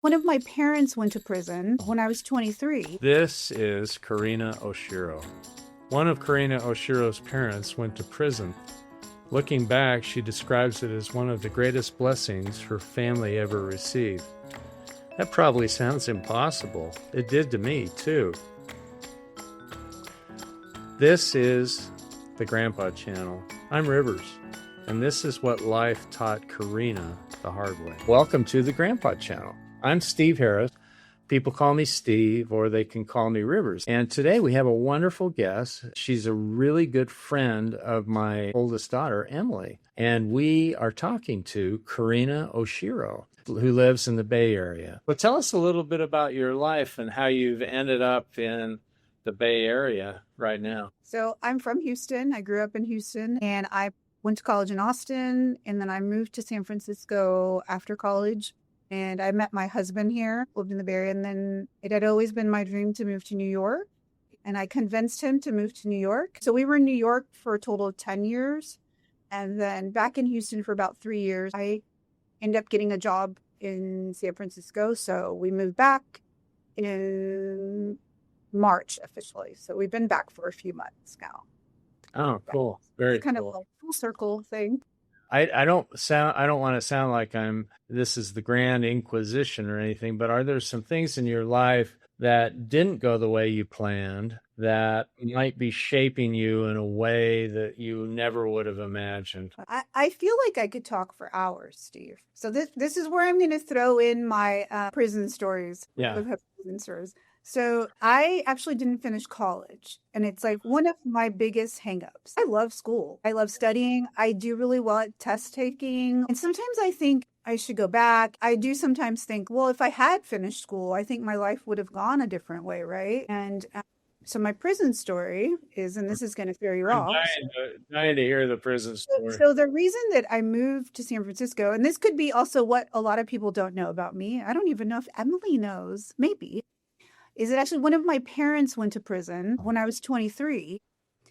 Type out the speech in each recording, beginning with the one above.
One of my parents went to prison when I was 23. This is Karina Oshiro. One of Karina Oshiro's parents went to prison. Looking back, she describes it as one of the greatest blessings her family ever received. That probably sounds impossible. It did to me, too. This is the Grandpa Channel. I'm Rivers, and this is what life taught Karina the hard way. Welcome to the Grandpa Channel. I'm Steve Harris. People call me Steve, or they can call me Rivers. And today we have a wonderful guest. She's a really good friend of my oldest daughter, Emily. And we are talking to Karina Oshiro, who lives in the Bay Area. Well, tell us a little bit about your life and how you've ended up in the Bay Area right now. So I'm from Houston. I grew up in Houston and I went to college in Austin. And then I moved to San Francisco after college. And I met my husband here, lived in the Bay Area. And then it had always been my dream to move to New York. And I convinced him to move to New York. So we were in New York for a total of 10 years. And then back in Houston for about 3 years. I ended up getting a job in San Francisco. So we moved back in March officially. So we've been back for a few months now. Oh, cool. Very It's kind cool. of like a full circle thing. I don't want to sound like this is the Grand Inquisition or anything, but are there some things in your life that didn't go the way you planned that might be shaping you in a way that you never would have imagined? I feel like I could talk for hours, Steve. So this is where I'm going to throw in my prison stories. Yeah. Of prison stories. So I actually didn't finish college, and it's like one of my biggest hangups. I love school. I love studying. I do really well at test taking. And sometimes I think I should go back. I do sometimes think, well, if I had finished school, I think my life would have gone a different way, right? And so my prison story is, and this is going to throw you I'm off. dying to hear the prison story. So the reason that I moved to San Francisco, and this could be also what a lot of people don't know about me. I don't even know if Emily knows, maybe. Is that actually one of my parents went to prison when I was 23.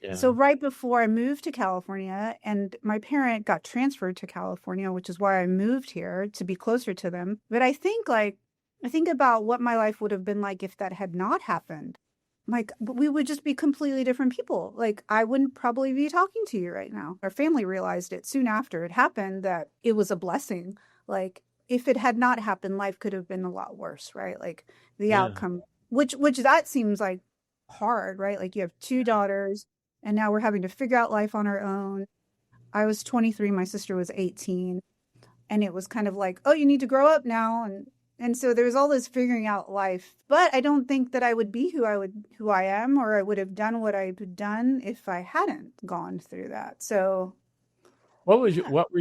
Yeah. So right before I moved to California, and my parent got transferred to California, which is why I moved here to be closer to them. But I think about what my life would have been like if that had not happened. Like, we would just be completely different people. Like, I wouldn't probably be talking to you right now. Our family realized it soon after it happened that it was a blessing. Like, if it had not happened, life could have been a lot worse, right? Like the outcome. Which that seems like hard, right? Like you have two daughters and now we're having to figure out life on our own. I was 23, my sister was 18, and it was kind of like, oh, you need to grow up now. And so there's all this figuring out life, but I don't think that I would be who I am, or I would have done what I've done if I hadn't gone through that. So What were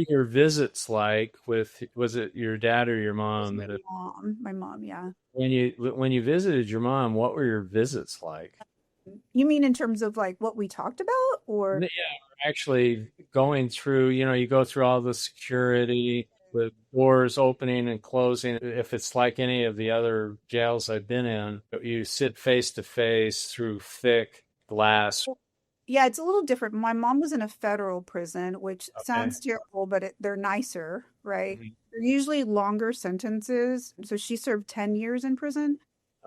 your visits like was it your dad or your mom? my mom, yeah. When you visited your mom, what were your visits like? You mean in terms of like what we talked about, or? Yeah, actually going through, you go through all the security with doors opening and closing. If it's like any of the other jails I've been in, you sit face to face through thick glass. Yeah, it's a little different. My mom was in a federal prison, which Okay. sounds terrible, but they're nicer, right? Mhm. They're usually longer sentences. So she served 10 years in prison.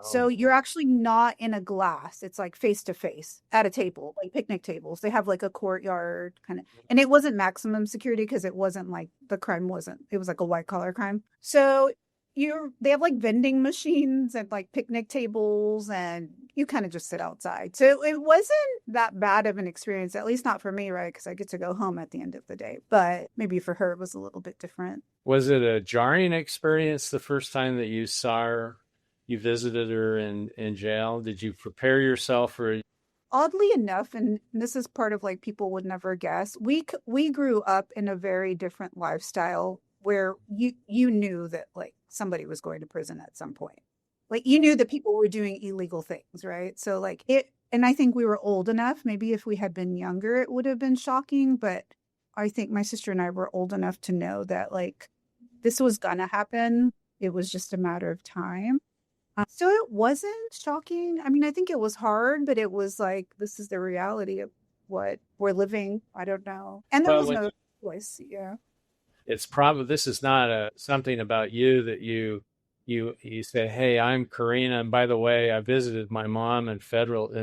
So Oh, you're actually not in a glass. It's like face to face at a table, like picnic tables. They have like a courtyard kind of, and it wasn't maximum security because it wasn't like it was like a white collar crime. So they have like vending machines and like picnic tables, and you kind of just sit outside. So it wasn't that bad of an experience, at least not for me, right? Because I get to go home at the end of the day. But maybe for her, it was a little bit different. was it a jarring experience the first time that you saw her? You visited her in jail. Did you prepare yourself for? Oddly enough, and this is part of like people would never guess, we grew up in a very different lifestyle where you knew that like somebody was going to prison at some point. Like you knew that people were doing illegal things, right? So like and I think we were old enough. Maybe if we had been younger, it would have been shocking. But I think my sister and I were old enough to know that like this was gonna happen. It was just a matter of time. So it wasn't shocking. I mean, I think it was hard, but it was like, this is the reality of what we're living. I don't know. And there Well, was no choice. Yeah. it's probably this is not something about you that you you say, "Hey, I'm Karina, and by the way, I visited my mom in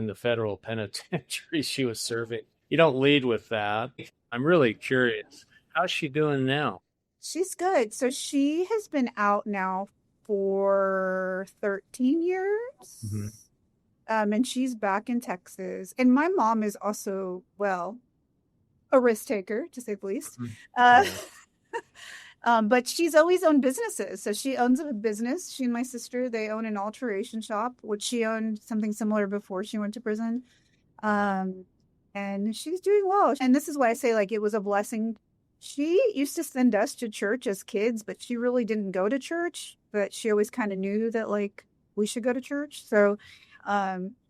the federal penitentiary she was serving." You don't lead with that. I'm really curious. How's she doing now? She's good. So she has been out now for 13 Hmm. years. And she's back in Texas. And my mom is also, well, a risk taker, to say the least. Uh, Yeah. but she's always owned businesses. So she owns a business. She and my sister, they own an alteration shop, which she owned something similar before she went to prison. Um, and she's doing well. And this is why I say, like, it was a blessing. She used to send us to church as kids, but she really didn't go to church. But she always kind of knew that, like, we should go to church. So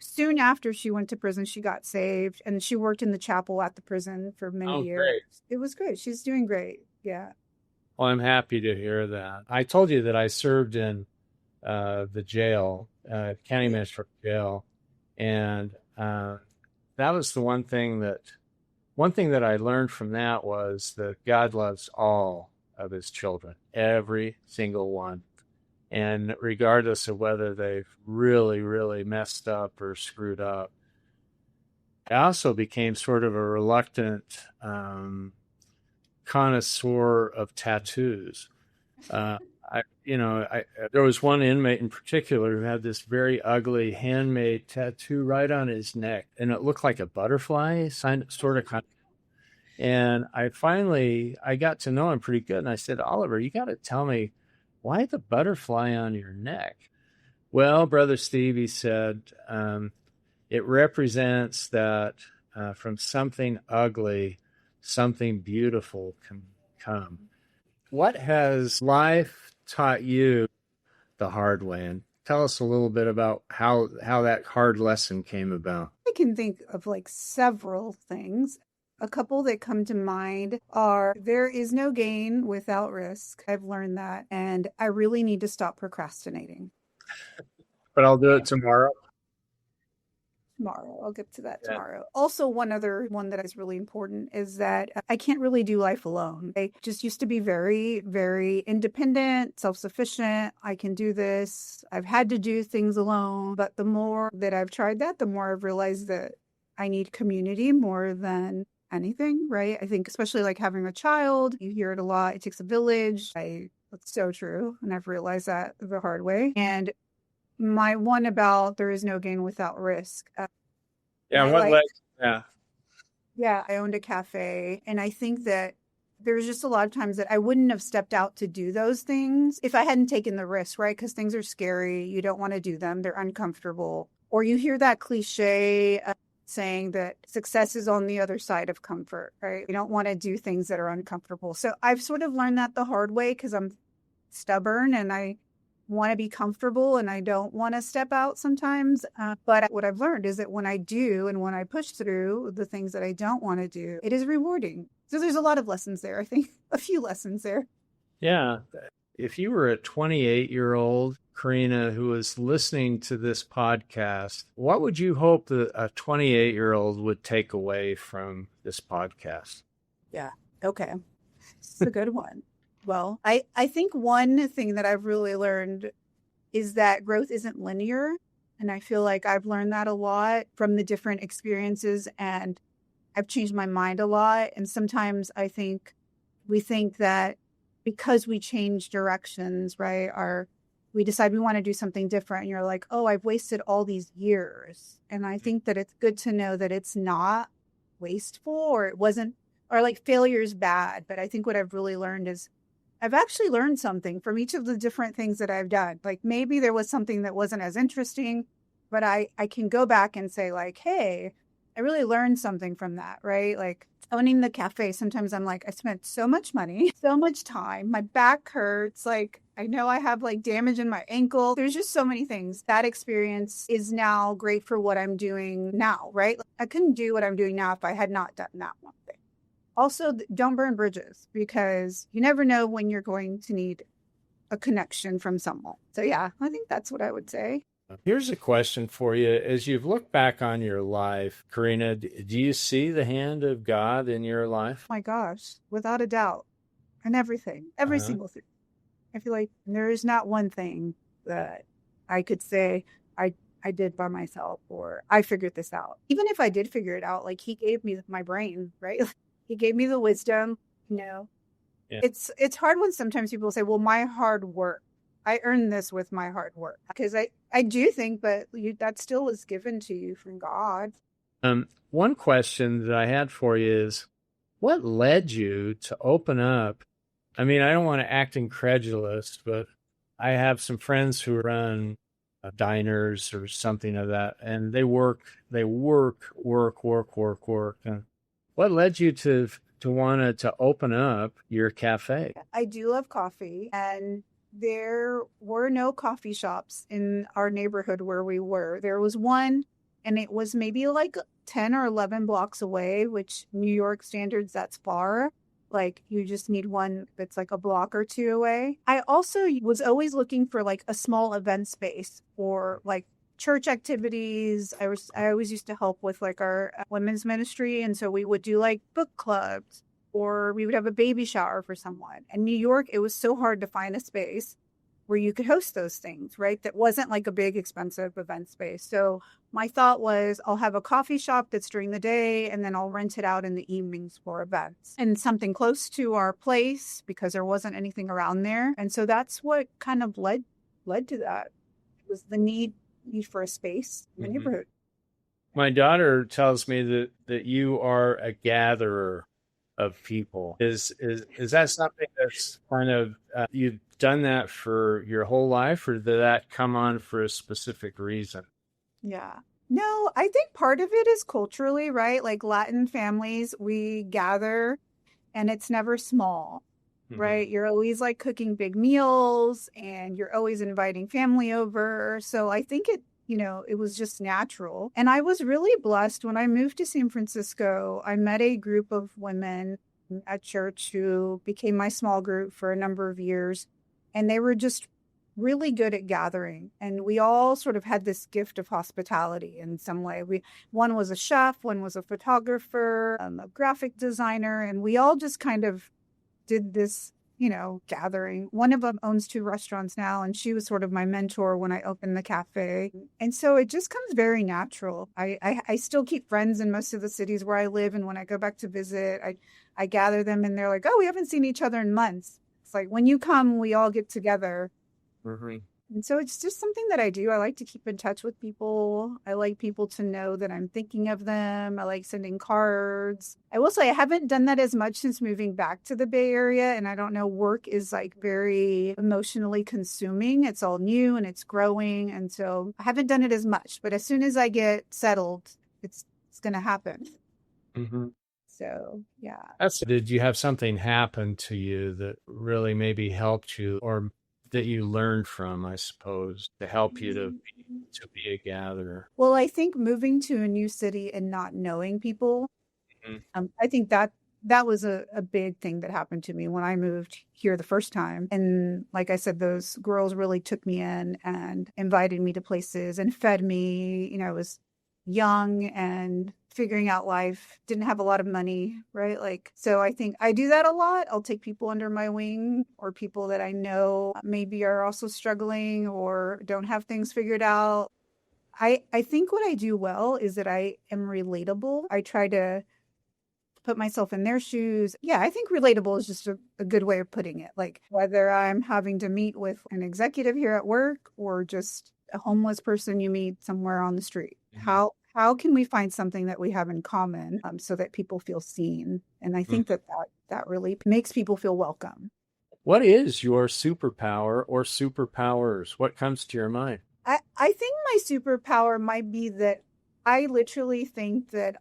soon after she went to prison, she got saved and she worked in the chapel at the prison for many Oh, years. great. It was great. She's doing great. Yeah. Well, I'm happy to hear that. I told you that I served in the jail, county Yeah. ministerial jail, and that was the one thing that I learned from that was that God loves all of his children, every single one. And regardless of whether they've really, really messed up or screwed up, I also became sort of a reluctant connoisseur of tattoos. Uh, there was one inmate in particular who had this very ugly handmade tattoo right on his neck, and it looked like a butterfly, sort of kind of. And I got to know him pretty good. And I said, Oliver, you got to tell me why the butterfly on your neck? Well, Brother Steve, he said, it represents that from something ugly, something beautiful can come. What has life taught you the hard way? And tell us a little bit about how that hard lesson came about. I can think of like several things. A couple that come to mind are there is no gain without risk. I've learned that. And I really need to stop procrastinating. But I'll do it tomorrow. Tomorrow. I'll get to that Yeah. tomorrow. Also, one other one that is really important is that I can't really do life alone. I just used to be very, very independent, self sufficient. I can do this. I've had to do things alone. But the more that I've tried that, the more I've realized that I need community more than anything, right? I think, especially like having a child, you hear it a lot. It takes a village. That's so true. And I've realized that the hard way. And my one about there is no gain without risk. Yeah. I What like led? Yeah. Yeah, I owned a cafe. And I think that there's just a lot of times that I wouldn't have stepped out to do those things if I hadn't taken the risk, right? Because things are scary. You don't want to do them, they're uncomfortable. Or you hear that cliche saying that success is on the other side of comfort, right? You don't want to do things that are uncomfortable. So I've sort of learned that the hard way because I'm stubborn and I want to be comfortable and I don't want to step out sometimes. But what I've learned is that when I do and when I push through the things that I don't want to do, it is rewarding. So there's a lot of lessons there. I think a few lessons there. Yeah. If you were a 28-year-old Karina who was listening to this podcast, what would you hope that a 28-year-old would take away from this podcast? Yeah. Okay. It's a good one. Well, I think one thing that I've really learned is that growth isn't linear. And I feel like I've learned that a lot from the different experiences and I've changed my mind a lot. And sometimes I think we think that because we change directions, right, we decide we want to do something different. And you're like, oh, I've wasted all these years. And I think that it's good to know that it's not wasteful or it wasn't, or like failure is bad. But I think what I've really learned is I've actually learned something from each of the different things that I've done. Like maybe there was something that wasn't as interesting, but I can go back and say like, hey, I really learned something from that, right? Like owning the cafe, sometimes I'm like, I spent so much money, so much time. My back hurts. Like I know I have like damage in my ankle. There's just so many things. That experience is now great for what I'm doing now, right? Like, I couldn't do what I'm doing now if I had not done that one thing. Also, don't burn bridges because you never know when you're going to need a connection from someone. So yeah, I think that's what I would say. Here's a question for you. As you've looked back on your life, Karina, do you see the hand of God in your life? My gosh, without a doubt. And everything, every Uh-huh. single thing. I feel like there is not one thing that I could say I did by myself or I figured this out. Even if I did figure it out, like he gave me my brain, right? He gave me the wisdom, you know. Yeah. It's hard when sometimes people say, "Well, my hard work. I earned this with my hard work." Because I do think but that still is given to you from God. One question that I had for you is, what led you to open up? I mean, I don't want to act incredulous, but I have some friends who run diners or something of that, and they work. And what led you to want to open up your cafe? I do love coffee, and there were no coffee shops in our neighborhood where we were. There was one, and it was maybe like 10 or 11 blocks away, which New York standards, that's far. Like you just need one that's like a block or two away. I also was always looking for like a small event space for like church activities. I always used to help with like our women's ministry, and so we would do like book clubs or we would have a baby shower for someone. In New York, it was so hard to find a space where you could host those things, right? That wasn't like a big expensive event space. So my thought was I'll have a coffee shop that's during the day and then I'll rent it out in the evenings for events and something close to our place because there wasn't anything around there. And so that's what kind of led to that. It was the need for a space in the neighborhood. My daughter tells me that you are a gatherer of people. Is that something that's kind of you've done that for your whole life, or did that come on for a specific reason? Yeah. No, I think part of it is culturally, right? Like Latin families, we gather and it's never small, right? You're always like cooking big meals and you're always inviting family over. So I think it was just natural. And I was really blessed when I moved to San Francisco. I met a group of women at church who became my small group for a number of years. And they were just really good at gathering. And we all sort of had this gift of hospitality in some way. One was a chef, one was a photographer, a graphic designer, and we all just kind of did this gathering. One of them owns 2 restaurants now, and she was sort of my mentor when I opened the cafe. And so it just comes very natural. I still keep friends in most of the cities where I live, and when I go back to visit, I gather them, and they're like, "Oh, we haven't seen each other in months." It's like when you come, we all get together. And so it's just something that I do. I like to keep in touch with people. I like people to know that I'm thinking of them. I like sending cards. I will say I haven't done that as much since moving back to the Bay Area. And I don't know, work is like very emotionally consuming. It's all new and it's growing. And so I haven't done it as much. But as soon as I get settled, it's going to happen. So, yeah. Did you have something happen to you that really maybe helped you, or that you learned from, I suppose, to help you to be a gatherer? Well, I think moving to a new city and not knowing people, I think that was a big thing that happened to me when I moved here the first time. And like I said, those girls really took me in and invited me to places and fed me. I was young and figuring out life, didn't have a lot of money, right? Like, so I think I do that a lot. I'll take people under my wing or people that I know maybe are also struggling or don't have things figured out. I think what I do well is that I am relatable. I try to put myself in their shoes. Yeah, I think relatable is just a good way of putting it. Like whether I'm having to meet with an executive here at work or just a homeless person you meet somewhere on the street. How can we find something that we have in common so that people feel seen? And I think that really makes people feel welcome. What is your superpower or superpowers? What comes to your mind? I think my superpower might be that I literally think that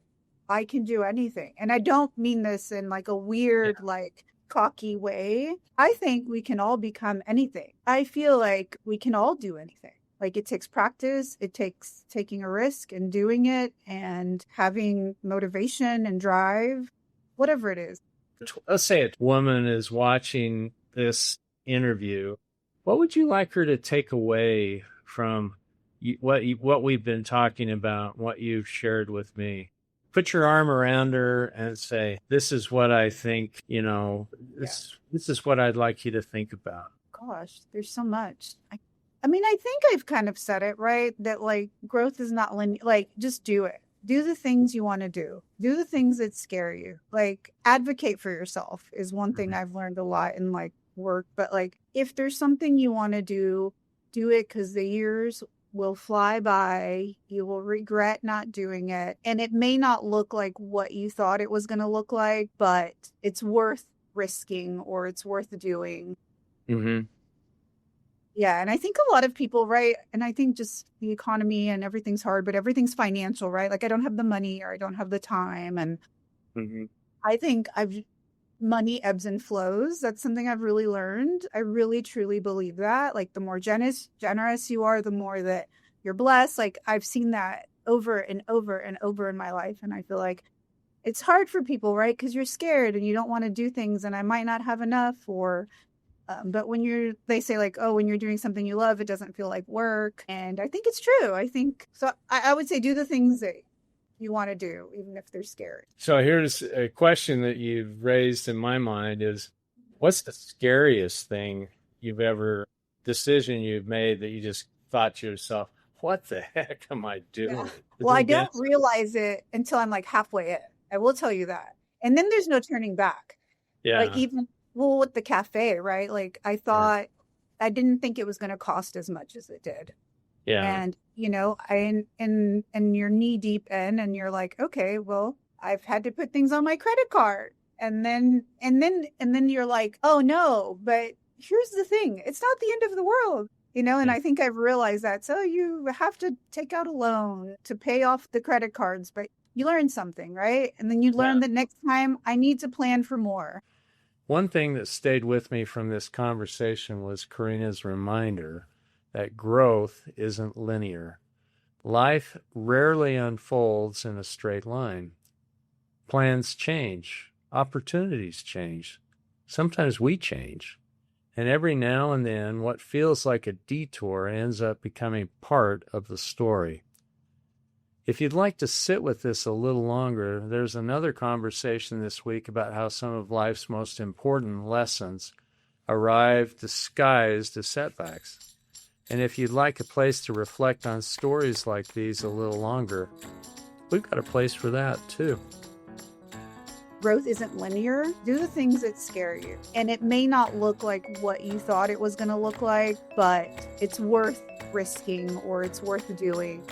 I can do anything. And I don't mean this in like a weird, like cocky way. I think we can all become anything. I feel like we can all do anything. Like it takes practice, it takes taking a risk and doing it and having motivation and drive, whatever it is. Let's say a woman is watching this interview. What would you like her to take away from what we've been talking about, what you've shared with me? Put your arm around her and say, "This is what I think, this is what I'd like you to think about." Gosh, there's so much. I mean, I think I've kind of said it, right? That like growth is not linear. Like, just do it. Do the things you want to do. Do the things that scare you. Like, advocate for yourself is one thing Mhm. I've learned a lot in like work. But like, if there's something you want to do it because the years will fly by. You will regret not doing it. And it may not look like what you thought it was going to look like, but it's worth risking or it's worth doing. Mhm. Yeah, and I think a lot of people, right? And I think just the economy and everything's hard, but everything's financial, right? Like I don't have the money or I don't have the time. And Mhm. I think I've money ebbs and flows. That's something I've really learned. I really truly believe that. Like the more generous you are, the more that you're blessed. Like I've seen that over and over and over in my life. And I feel like it's hard for people, right? Because you're scared and you don't want to do things and I might not have enough or but when they say like, oh, when you're doing something you love, it doesn't feel like work. And I think it's true. I think so. I would say do the things that you want to do, even if they're scary. So here's a question that you've raised in my mind is what's the scariest thing you've ever decision you've made that you just thought to yourself, what the heck am I Yeah. doing? Is Well, it I again? don't realize it until I'm like halfway in. I will tell you that. And then there's no turning back. Like Yeah. even well with the cafe, right? Like Yeah. I didn't think it was going to cost as much as it did. Yeah. And and you're knee deep in and you're like, okay, well, I've had to put things on my credit card. And then you're like, oh no, but here's the thing, it's not the end of the world, and Yeah. I think I've realized that. So you have to take out a loan to pay off the credit cards, but you learn something, right? And then you Yeah. learn that next time I need to plan for more. One thing that stayed with me from this conversation was Karina's reminder that growth isn't linear. Life rarely unfolds in a straight line. Plans change, opportunities change. Sometimes we change. And every now and then, what feels like a detour ends up becoming part of the story. If you'd like to sit with this a little longer, there's another conversation this week about how some of life's most important lessons arrive disguised as setbacks. And if you'd like a place to reflect on stories like these a little longer, we've got a place for that too. Growth isn't linear. Do the things that scare you. And it may not look like what you thought it was going to look like, but it's worth risking or it's worth doing.